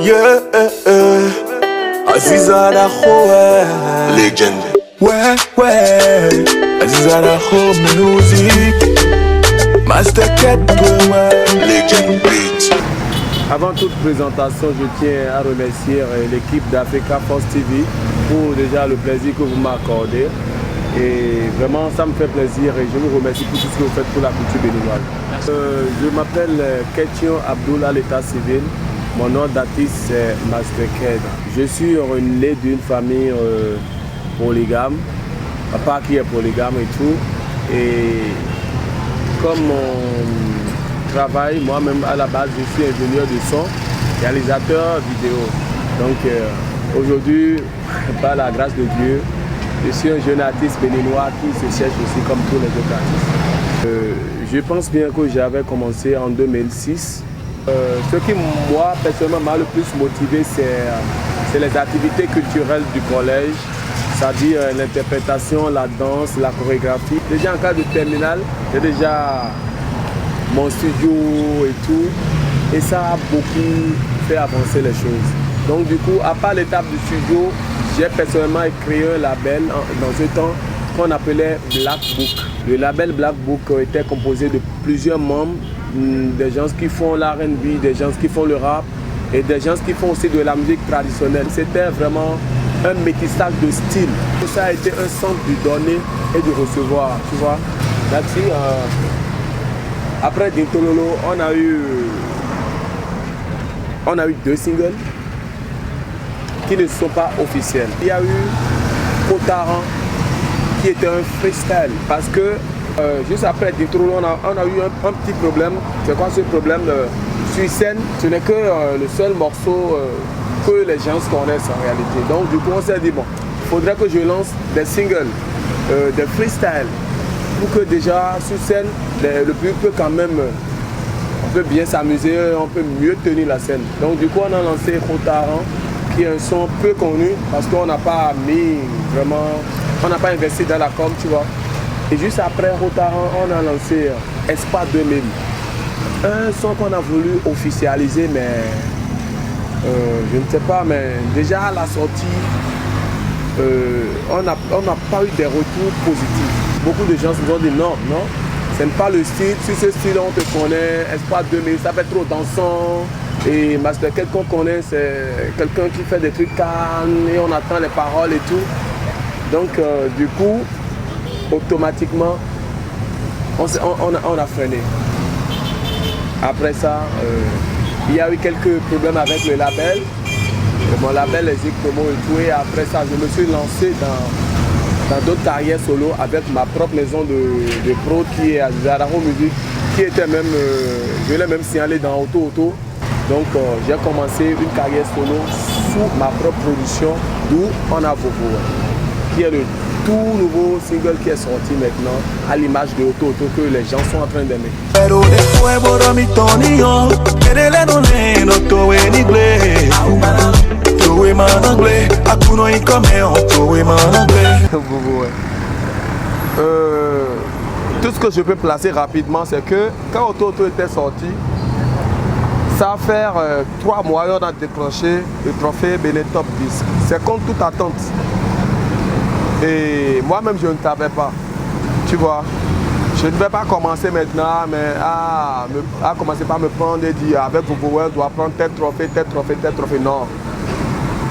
Yeah, Aziza Daho, Legend. ouais, Aziza Daho, musique, Master Cat, ouais. Legend Beat. Avant toute présentation, je tiens à remercier l'équipe d'Africa Force TV pour déjà le plaisir que vous m'accordez. Et vraiment, ça me fait plaisir et je vous remercie pour tout ce que vous faites pour la culture béninoise. Je m'appelle Ketchion Abdoul à l'état civil. Mon nom d'artiste c'est Master Ked. Je suis né d'une famille polygame, papa qui est polygame et tout. Et comme mon travail, moi-même à la base, je suis ingénieur de son, réalisateur vidéo. Donc aujourd'hui, par la grâce de Dieu, je suis un jeune artiste béninois qui se cherche aussi comme tous les autres artistes. Je pense bien que j'avais commencé en 2006. Ce qui, moi, personnellement, m'a le plus motivé, c'est les activités culturelles du collège, c'est-à-dire l'interprétation, la danse, la chorégraphie. Déjà en cas de terminale, j'ai déjà mon studio et tout, et ça a beaucoup fait avancer les choses. Donc du coup, à part l'étape du studio, j'ai personnellement créé un label dans ce temps qu'on appelait Black Book. Le label Black Book était composé de plusieurs membres, des gens qui font l'R&B, des gens qui font le rap et des gens qui font aussi de la musique traditionnelle. C'était vraiment un métissage de style. Tout ça a été un centre du donner et du recevoir, tu vois. Là-dessus, après Dintololo, on a eu 2 singles qui ne sont pas officiels. Il y a eu Kotaran qui était un freestyle parce que juste après Dintololo, on a eu un petit problème. C'est quoi ce problème sur scène? Ce n'est que le seul morceau que les gens connaissent en réalité. Donc du coup on s'est dit bon, il faudrait que je lance des singles, des freestyles pour que déjà sur scène, le public peut quand même, on peut bien s'amuser, on peut mieux tenir la scène. Donc du coup on a lancé Kotaran qui est un son peu connu parce qu'on n'a pas mis vraiment, on n'a pas investi dans la com, tu vois. Et juste après Kotaran, on a lancé Espa 2000. Un son qu'on a voulu officialiser, mais je ne sais pas, mais déjà à la sortie, on n'a pas eu des retours positifs. Beaucoup de gens se sont dit non, c'est pas le style, sur ce style on te connaît, Espa 2000, ça fait trop dansant. Et Master Ked qu'on connaît, c'est quelqu'un qui fait des trucs calmes et on attend les paroles et tout. Donc du coup, automatiquement, on a freiné. Après ça, il y a eu quelques problèmes avec le label. Mon label, les Promo et tout. Et après ça, je me suis lancé dans d'autres carrières solo avec ma propre maison de prod qui est à Zaraho Music, qui était même, je l'ai même signalé dans Auto. Donc j'ai commencé une carrière solo sous ma propre production, d'où On a Vovo, qui est le tout nouveau single qui est sorti maintenant à l'image de Auto que les gens sont en train d'aimer. Tout ce que je peux placer rapidement, c'est que quand Auto était sorti, ça va faire 3 mois on a déclenché le trophée Bénin Top 10. C'est contre toute attente. Et moi-même, je ne savais pas. Tu vois, je ne vais pas commencer maintenant, mais à commencer par me prendre et dire avec Vovo, on doit prendre tel trophée, tel trophée, tel trophée. Non.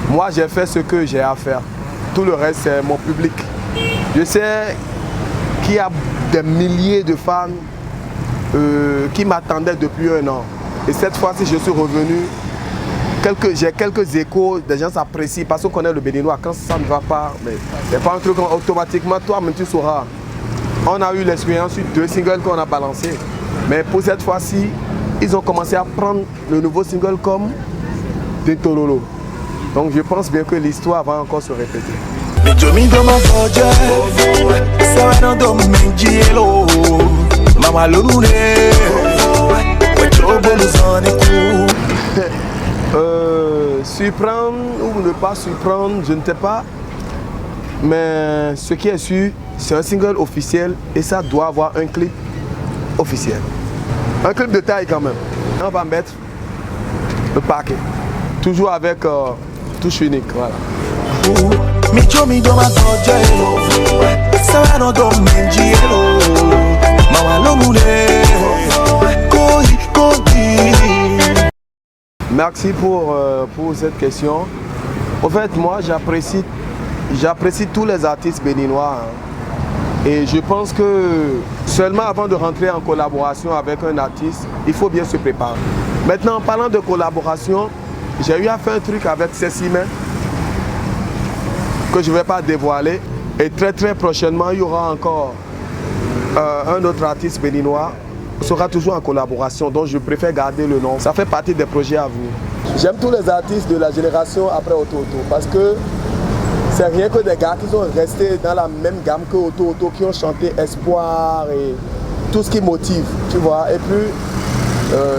Moi, j'ai fait ce que j'ai à faire. Tout le reste, c'est mon public. Je sais qu'il y a des milliers de fans qui m'attendaient depuis 1 an. Et cette fois-ci, je suis revenu. J'ai quelques échos, des gens s'apprécient parce qu'on connaît le béninois. Quand ça ne va pas, mais c'est pas un truc automatiquement, toi-même tu sauras. On a eu l'expérience sur 2 singles qu'on a balancés. Mais pour cette fois-ci, ils ont commencé à prendre le nouveau single comme Dintololo. Donc je pense bien que l'histoire va encore se répéter. Surprendre ou ne pas surprendre, je ne sais pas. Mais ce qui est sûr, c'est un single officiel et ça doit avoir un clip officiel. Un clip de taille quand même. On va mettre le paquet. Toujours avec touche unique, voilà. Michomi do matojelo, Savano do menjielo, Mawalomule, Koi. Merci pour cette question. En fait, moi, j'apprécie tous les artistes béninois. Hein. Et je pense que seulement avant de rentrer en collaboration avec un artiste, il faut bien se préparer. Maintenant, en parlant de collaboration, j'ai eu à faire un truc avec Cécile que je ne vais pas dévoiler. Et très prochainement, il y aura encore un autre artiste béninois. On sera toujours en collaboration, donc je préfère garder le nom. Ça fait partie des projets à venir. J'aime tous les artistes de la génération après Oto parce que c'est rien que des gars qui sont restés dans la même gamme que Oto, qui ont chanté Espoir et tout ce qui motive, tu vois. Et puis,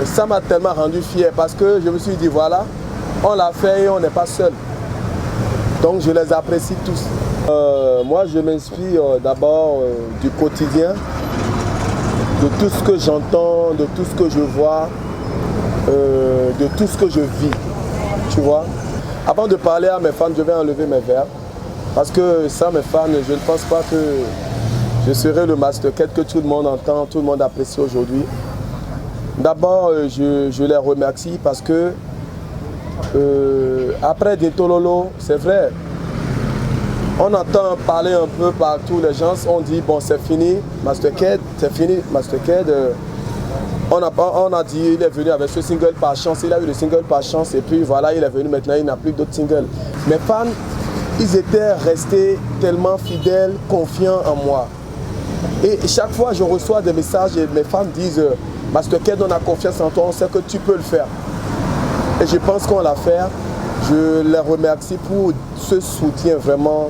ça m'a tellement rendu fier parce que je me suis dit, voilà, on l'a fait et on n'est pas seul. Donc je les apprécie tous. Moi, je m'inspire d'abord du quotidien, de tout ce que j'entends, de tout ce que je vois, de tout ce que je vis, tu vois. Avant de parler à mes fans, je vais enlever mes verres, parce que sans mes fans, je ne pense pas que je serai le Mastercat que tout le monde entend, tout le monde apprécie aujourd'hui. D'abord, je les remercie parce que après Dintololo, c'est vrai, on entend parler un peu partout, les gens ont dit bon c'est fini, Mastercat, c'est fini, Mastercat. On a dit il est venu avec ce single par chance, il a eu le single par chance et puis voilà, il est venu maintenant, il n'a plus d'autres singles. Mes fans, ils étaient restés tellement fidèles, confiants en moi. Et chaque fois je reçois des messages et mes fans disent Mastercat, on a confiance en toi, on sait que tu peux le faire. Et je pense qu'on l'a fait. Je les remercie pour ce soutien vraiment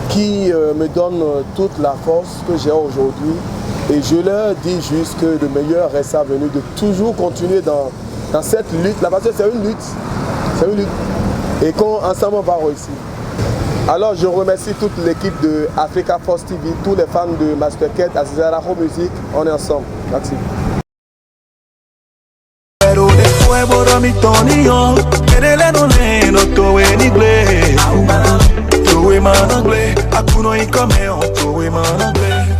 qui me donne toute la force que j'ai aujourd'hui. Et je leur dis juste que le meilleur reste à venir, de toujours continuer dans cette lutte là, parce que c'est une lutte. C'est une lutte. Et qu'ensemble on va réussir. Alors je remercie toute l'équipe de Africa Force TV, tous les fans de Mastercat, Azizara Home Music, on est ensemble. Merci. Pero después borró mi tonillo, querele no le no todo en inglés. Todo en inglés, akuno y cameo, todo en inglés.